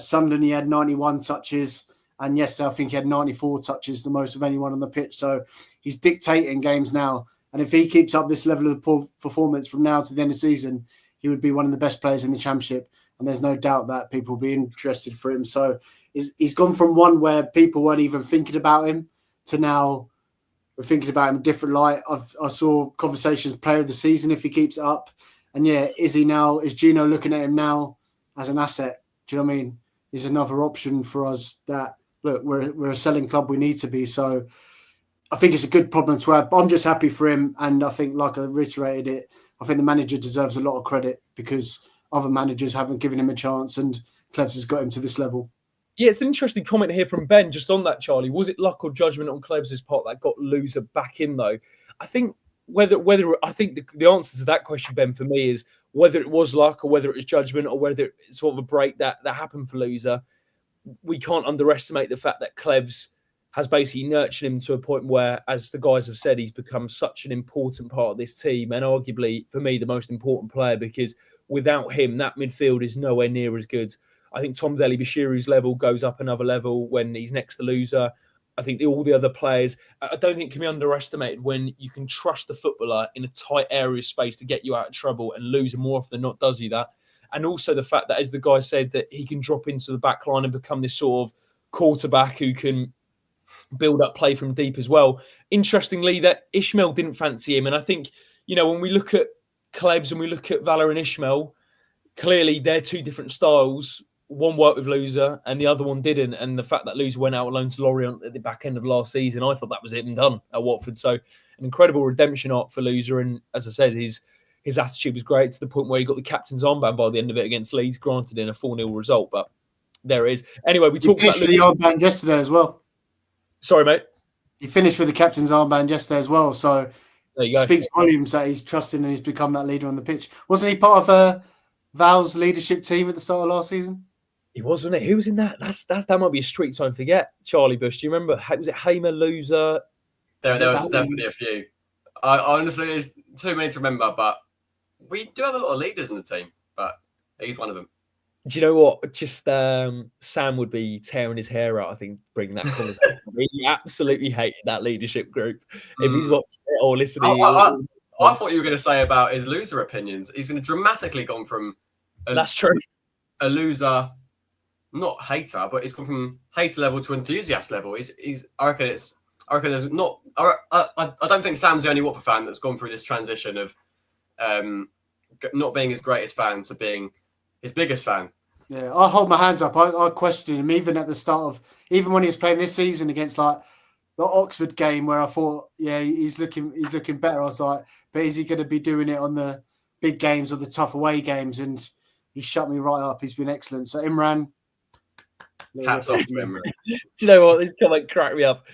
Sunderland, he had 91 touches. And yesterday, I think he had 94 touches, the most of anyone on the pitch. So he's dictating games now. And if he keeps up this level of performance from now to the end of the season, he would be one of the best players in the Championship. And there's no doubt that people will be interested for him. So he's gone from one where people weren't even thinking about him to now we're thinking about him in a different light. I saw conversations player of the season if he keeps it up. And yeah, is Gino looking at him now as an asset? Do you know what I mean? Is another option for us that, look, we're a selling club, we need to be. So I think it's a good problem to have. I'm just happy for him. And I think, like I reiterated it, I think the manager deserves a lot of credit because other managers haven't given him a chance and Cleves has got him to this level. Yeah, it's an interesting comment here from Ben just on that, Charlie. Was it luck or judgment on Cleves' part that got Louza back in, though? I think I think the answer to that question, Ben, for me is whether it was luck or whether it was judgment or whether it's sort of a break that happened for Louza. We can't underestimate the fact that Cleves has basically nurtured him to a point where, as the guys have said, he's become such an important part of this team and arguably, for me, the most important player because without him, that midfield is nowhere near as good. I think Tom Dele-Bashiru's level goes up another level when he's next to Louza. I think all the other players, I don't think can be underestimated when you can trust the footballer in a tight area of space to get you out of trouble, and Louza more often than not does you that. And also the fact that, as the guy said, that he can drop into the back line and become this sort of quarterback who can build up play from deep as well. Interestingly, that Ishmael didn't fancy him. And I think, when we look at Cleves and we look at Valor and Ishmael, clearly they're two different styles. One worked with Louza and the other one didn't. And the fact that Louza went out alone to Lorient at the back end of last season, I thought that was it and done at Watford. So an incredible redemption arc for Louza. And as I said, his attitude was great to the point where he got the captain's armband by the end of it against Leeds, granted in a 4-0 result. But there it is. Anyway, we talked about the armband yesterday as well. Sorry, mate. He finished with the captain's armband yesterday as well. So there you go. Speaks volumes that he's trusting and he's become that leader on the pitch. Wasn't he part of Val's leadership team at the start of last season? He was, wasn't it? Who was in that? That might be a streak time forget. Charlie Bush. Do you remember? Was it Hamer, Louza? There was definitely a few. I honestly, there's too many to remember, but we do have a lot of leaders in the team, but he's one of them. Do you know what? Just Sam would be tearing his hair out, I think, bringing that conversation. He absolutely hated that leadership group. If he's watching it or listening. I thought you were going to say about his loser opinions. He's going to dramatically gone from that's true. A loser, not hater, but he's gone from hater level to enthusiast level. I reckon there's not. I don't think Sam's the only Watford fan that's gone through this transition of not being his greatest fan to being his biggest fan. Yeah, I hold my hands up. I questioned him even at the start even when he was playing this season against like the Oxford game where I thought, yeah, he's looking better. I was like, but is he going to be doing it on the big games or the tough away games? And he shut me right up. He's been excellent. So Imran, hats off to Imran. Do you know what? This comment cracked me up.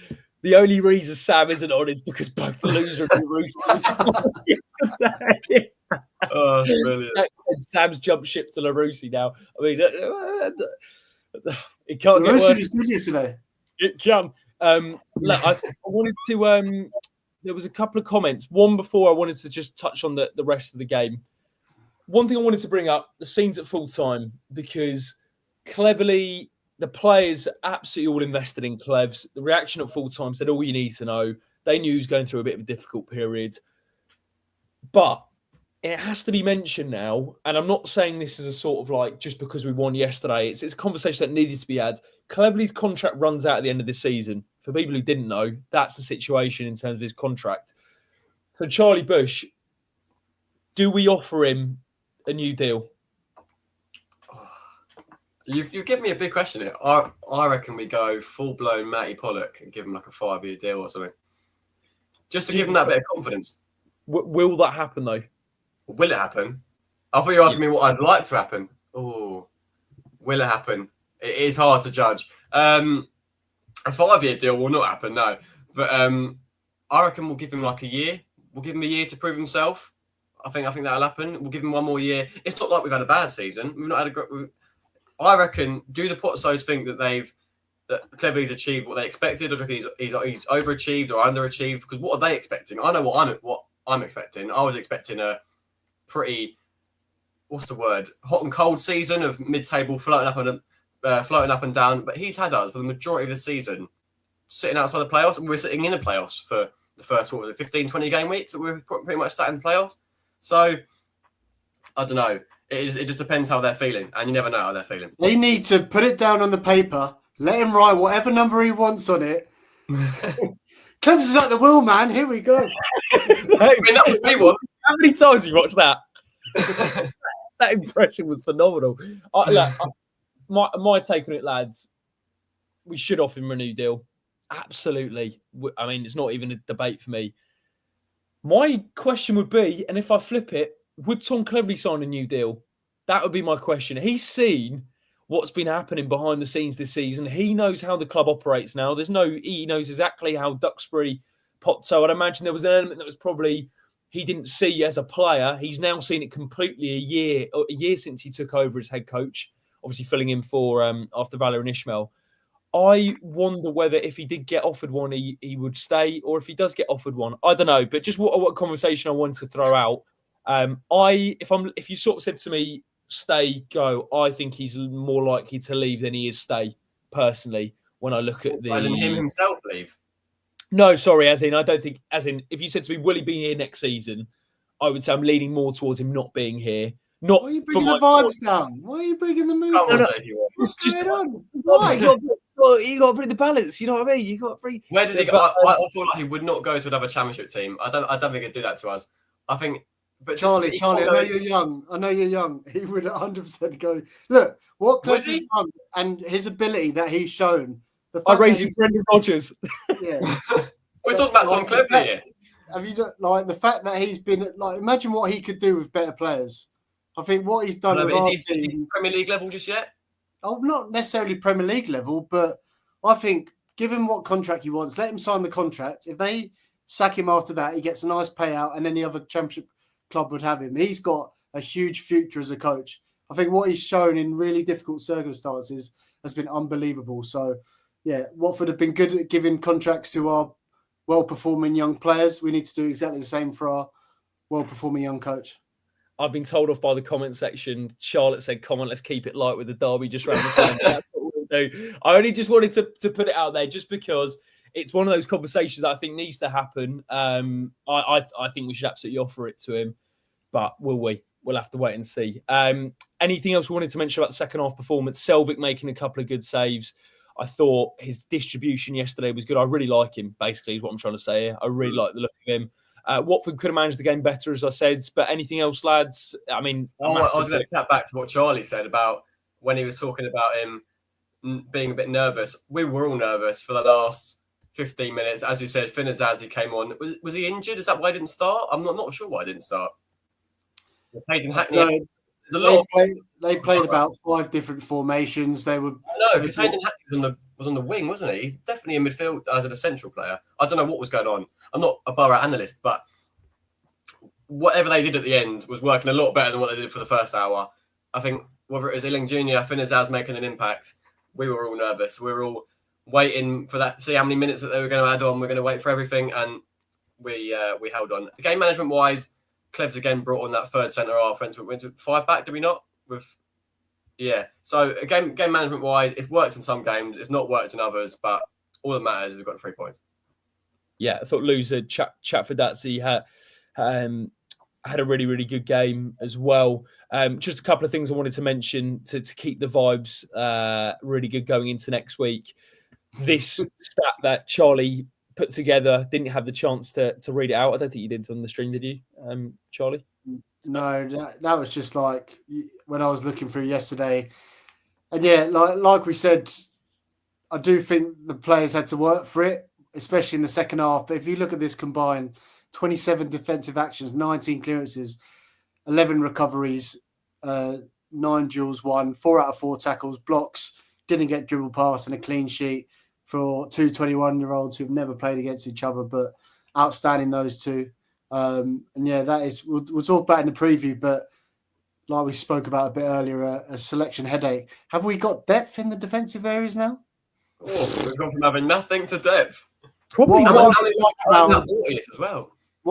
The only reason Sam isn't on is because both the loser and the Rooster. Oh, that's brilliant. Sam's jumped ship to LaRusi now. I mean, it can't get worse. LaRusi was good yesterday. It can. Look, I wanted to. There was a couple of comments. One before I wanted to just touch on the rest of the game. One thing I wanted to bring up, the scenes at full time, because cleverly the players absolutely all invested in Clevs. The reaction at full time said all you need to know. They knew he was going through a bit of a difficult period. But it has to be mentioned now, and I'm not saying this is a sort of like just because we won yesterday. It's a conversation that needed to be had. Cleverly's contract runs out at the end of this season. For people who didn't know, that's the situation in terms of his contract. So Charlie Bush, do we offer him a new deal? You've given me a big question here. I reckon we go full-blown Matty Pollock and give him like a 5-year deal or something. Just to give him that bit of confidence. Will that happen, though? Will it happen? I thought you were asking me what I'd like to happen. Oh, will it happen? It is hard to judge. A 5-year deal will not happen, no. But I reckon we'll give him like a year. We'll give him a year to prove himself. I think that'll happen. We'll give him one more year. It's not like we've had a bad season. We've not had a great. I reckon. Do the Potsos think that Cleverly's achieved what they expected, or do you reckon he's overachieved or underachieved? Because what are they expecting? I know what I'm expecting. I was expecting a pretty, what's the word, hot and cold season of mid-table floating up and down. But he's had us for the majority of the season sitting outside the playoffs, and we're sitting in the playoffs for the first, 15, 20 game weeks. So we're pretty much sat in the playoffs. So I don't know. It just depends how they're feeling, and you never know how they're feeling. They need to put it down on the paper, let him write whatever number he wants on it. Clemson is at the wheel, man. Here we go. I mean, that was me one. How many times have you watched that? That impression was phenomenal. My take on it, lads, we should offer him a new deal. Absolutely. I mean, it's not even a debate for me. My question would be, and if I flip it, would Tom Cleverley sign a new deal? That would be my question. He's seen what's been happening behind the scenes this season. He knows how the club operates now. He knows exactly how Duxbury popped. So I'd imagine there was an element that was probably he didn't see as a player. He's now seen it completely a year since he took over as head coach, obviously filling in for after Valor and Ishmael. I wonder whether if he did get offered one, he would stay, or if he does get offered one, I don't know. But just what conversation I wanted to throw out. If you sort of said to me, stay, go, I think he's more likely to leave than he is stay, personally, when I look at the... As in him himself leave? No, sorry, as in if you said to me, will he be here next season, I would say I'm leaning more towards him not being here. Why are you bringing the vibes down? Why are you bringing the mood down? What's going on? Why? Well, you got to bring the balance. You know what I mean? You got to bring. Where does he go? I feel like he would not go to another championship team. I don't think he'd do that to us. I think. But Charlie, I know you're young. He would 100% go. Look, what Clem's has done and his ability that he's shown. I raise you Brendan Rodgers. Yeah. We're talking about Tom Cleverley here. have you like the fact that he's been like? Imagine what he could do with better players. I think what he's done with our team, Premier League level just yet? Oh, not necessarily Premier League level, but I think give him what contract he wants. Let him sign the contract. If they sack him after that, he gets a nice payout, and any other Championship club would have him. He's got a huge future as a coach. I think what he's shown in really difficult circumstances has been unbelievable. So, yeah, Watford have been good at giving contracts to our well-performing young players. We need to do exactly the same for our well-performing young coach. I've been told off by the comment section. Charlotte said, "Come on, let's keep it light with the derby just round the corner." That's what we'll do. I only just wanted to put it out there just because it's one of those conversations that I think needs to happen. I think we should absolutely offer it to him, but will we? We'll have to wait and see. Anything else we wanted to mention about the second half performance? Selvik making a couple of good saves. I thought his distribution yesterday was good. I really like him, basically, is what I'm trying to say here. I really like the look of him. Watford could have managed the game better, as I said. But anything else, lads? I mean, I was going to step back to what Charlie said about when he was talking about him being a bit nervous. We were all nervous for the last 15 minutes. As you said, Finn and Zazzy came on. Was he injured? Is that why he didn't start? I'm not sure why he didn't start. They played about 5 different formations. They were because Hayden Hackney was on the wing, wasn't he? He's definitely in midfield as an central player. I don't know what was going on. I'm not a Borough analyst, but whatever they did at the end was working a lot better than what they did for the first hour. I think whether it was Illing Jr., Finn and Zaz making an impact, we were all nervous. We were all waiting for that, see how many minutes that they were going to add on. We're going to wait for everything, and we held on. Game management wise, Clevs again brought on that third centre half. We went to 5 back, did we not? So game management wise, it's worked in some games. It's not worked in others, but all that matters is we've got 3 points. Yeah, I thought Louza, Chatfordazzi had a really, really good game as well. Just a couple of things I wanted to mention to keep the vibes really good going into next week. This stat that Charlie put together, didn't have the chance to read it out. I don't think you did on the stream, did you, Charlie? No, that was just like when I was looking through yesterday. And yeah, like we said, I do think the players had to work for it, especially in the second half. But if you look at this combined, 27 defensive actions, 19 clearances, 11 recoveries, 9 duels won, 4 out of 4 tackles, blocks, didn't get dribble past, and a clean sheet for 2 21-year-olds who've never played against each other, but outstanding, those two. And yeah, that is, we'll talk about in the preview, but like we spoke about a bit earlier, a selection headache. Have we got depth in the defensive areas now? Oh, we've gone from having nothing to depth. Probably what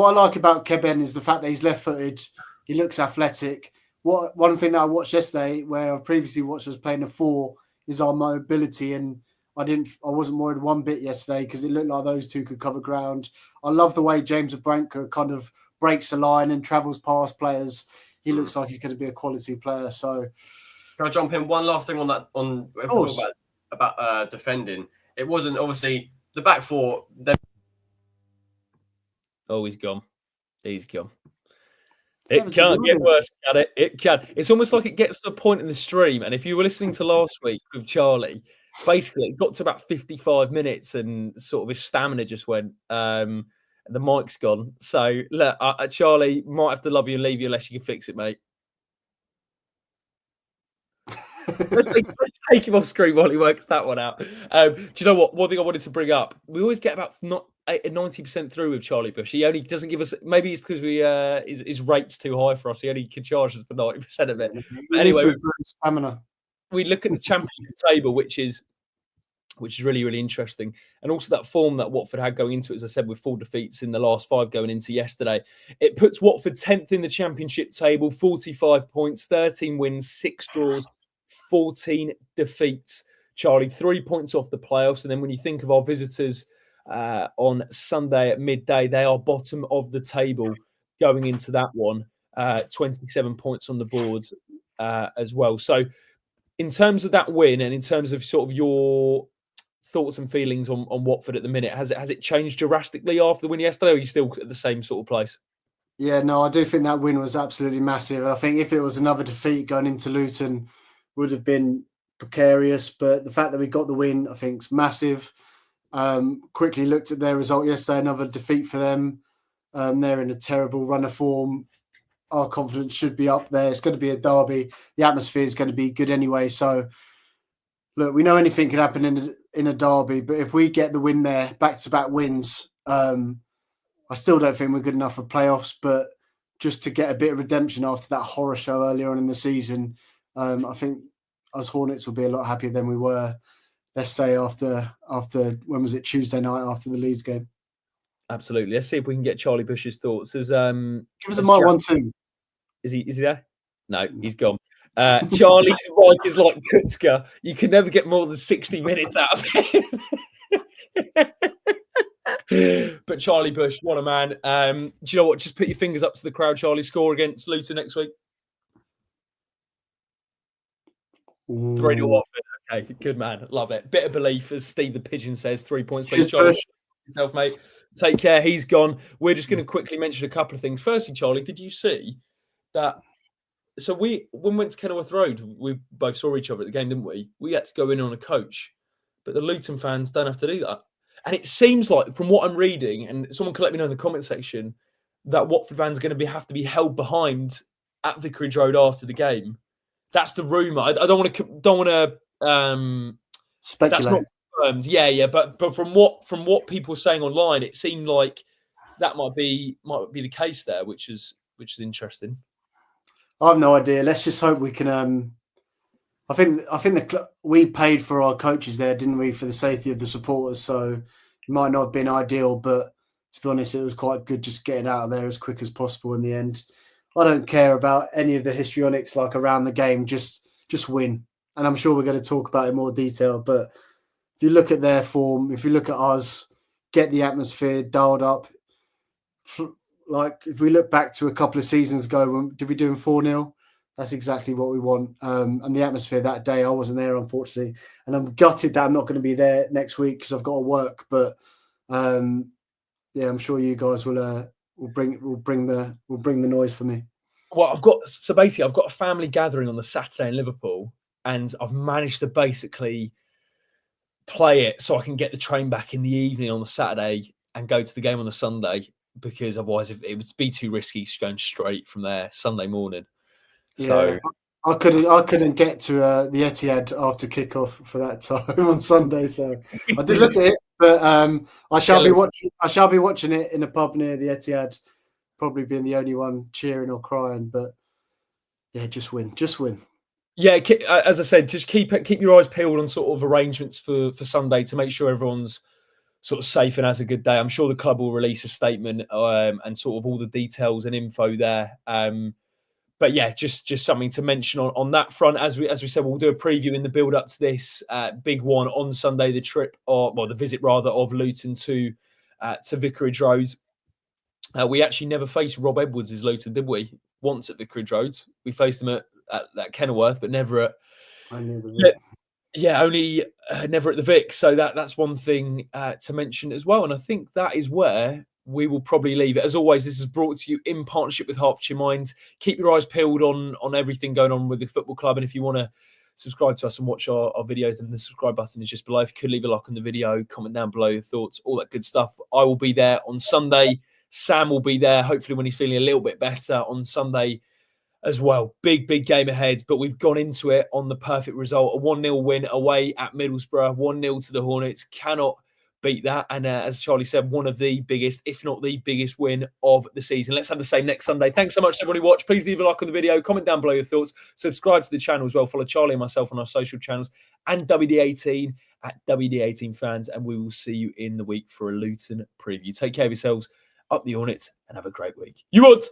I like about Keben is the fact that he's left-footed. He looks athletic. One thing that I watched yesterday, where I previously watched us playing a 4, is our mobility, and I wasn't worried one bit yesterday because it looked like those two could cover ground. I love the way James Abranca kind of breaks the line and travels past players. He looks like he's going to be a quality player. So, can I jump in? One last thing on that. About defending, it wasn't obviously the back 4. Oh, he's gone. He's gone. It can't get worse, can it? It can. It's almost like it gets to a point in the stream. And if you were listening to last week with Charlie, basically it got to about 55 minutes and sort of his stamina just went. The mic's gone. So, look, Charlie, might have to love you and leave you unless you can fix it, mate. let's take him off screen while he works that one out. Do you know what? One thing I wanted to bring up, we always get about 90% through with Charlie Bush. He only doesn't give us, maybe it's because his rate's too high for us. He only can charge us for 90% of it. But anyway, we look at the championship table, which is really, really interesting. And also that form that Watford had going into it, as I said, with 4 defeats in the last 5 going into yesterday. It puts Watford 10th in the championship table, 45 points, 13 wins, 6 draws, 14 defeats. Charlie, 3 points off the playoffs. And then when you think of our visitors on Sunday at midday, they are bottom of the table going into that one, 27 points on the board as well. So in terms of that win and in terms of sort of your thoughts and feelings on Watford at the minute, has it changed drastically after the win yesterday, or are you still at the same sort of place? Yeah, no, I do think that win was absolutely massive. And I think if it was another defeat going into Luton, would have been precarious. But the fact that we got the win, I think, is massive. Quickly looked at their result yesterday, another defeat for them. They're in a terrible run of form. Our confidence should be up there. It's going to be a derby. The atmosphere is going to be good anyway. So, look, we know anything can happen in a derby, but if we get the win there, back-to-back wins, I still don't think we're good enough for playoffs, but just to get a bit of redemption after that horror show earlier on in the season, I think us Hornets will be a lot happier than we were, let's say, after when was it, Tuesday night after the Leeds game. Absolutely. Let's see if we can get Charlie Bush's thoughts. Give us a mic 1-2. Is he there? No, he's gone. Charlie's like is like Kutska. You can never get more than 60 minutes out of him. But Charlie Bush, what a man. Do you know what? Just put your fingers up to the crowd, Charlie. Score against Luton next week. 3-0 Watford. Okay, good man. Love it. Bit of belief, as Steve the Pigeon says. 3 points. Please, Charlie. Yourself, mate. Take care. He's gone. We're just going to quickly mention a couple of things. Firstly, Charlie, did you see that? So when we went to Kenilworth Road, we both saw each other at the game, didn't we? We had to go in on a coach, but the Luton fans don't have to do that. And it seems like, from what I'm reading, and someone can let me know in the comment section, that Watford fans are going to have to be held behind at Vicarage Road after the game. That's the rumour. I don't want to speculate. That's not confirmed. Yeah. But from what people are saying online, it seemed like that might be the case there, which is interesting. I have no idea. Let's just hope we can. I think we paid for our coaches there, didn't we, for the safety of the supporters? So it might not have been ideal, but to be honest, it was quite good just getting out of there as quick as possible in the end. I don't care about any of the histrionics like around the game. Just win, and I'm sure we're going to talk about it in more detail. But if you look at their form, if you look at us, get the atmosphere dialed up. Like if we look back to a couple of seasons ago, did we do 4-0? That's exactly what we want. And the atmosphere that day, I wasn't there, unfortunately. And I'm gutted that I'm not going to be there next week because I've got to work. But I'm sure you guys will bring the noise for me. Well, I've got a family gathering on the Saturday in Liverpool, and I've managed to basically play it so I can get the train back in the evening on the Saturday and go to the game on the Sunday, because otherwise it would be too risky going straight from there Sunday morning. So I couldn't get to the Etihad after kickoff for that time on Sunday. So I did look at it, but I shall be watching it in a pub near the Etihad, probably being the only one cheering or crying. But yeah, just win. Yeah, as I said, just keep your eyes peeled on sort of arrangements for Sunday to make sure everyone's sort of safe and has a good day. I'm sure the club will release a statement and sort of all the details and info there. But yeah, just something to mention on that front. As we said, we'll do a preview in the build up to this big one on Sunday. The visit of Luton to Vicarage Road. We actually never faced Rob Edwards' Luton, did we? Once at Vicarage Road, we faced him at Kenilworth, but never at. Only never at the Vic. So that's one thing to mention as well. And I think that is where we will probably leave it. As always, this is brought to you in partnership with Hertfordshire Mind. Keep your eyes peeled on everything going on with the football club. And if you want to subscribe to us and watch our videos, then the subscribe button is just below. If you could leave a like on the video, comment down below your thoughts, all that good stuff. I will be there on Sunday. Sam will be there, hopefully when he's feeling a little bit better on Sunday as well. Big game ahead, but we've gone into it on the perfect result. A 1-0 win away at Middlesbrough, 1-0 to the Hornets. Cannot beat that. And as Charlie said, one of the biggest, if not the biggest win of the season. Let's have the same next Sunday. Thanks so much to everybody who watched. Please leave a like on the video, comment down below your thoughts, subscribe to the channel as well. Follow Charlie and myself on our social channels and WD18 at WD18 fans. And we will see you in the week for a Luton preview. Take care of yourselves, up the Hornets, and have a great week. You want?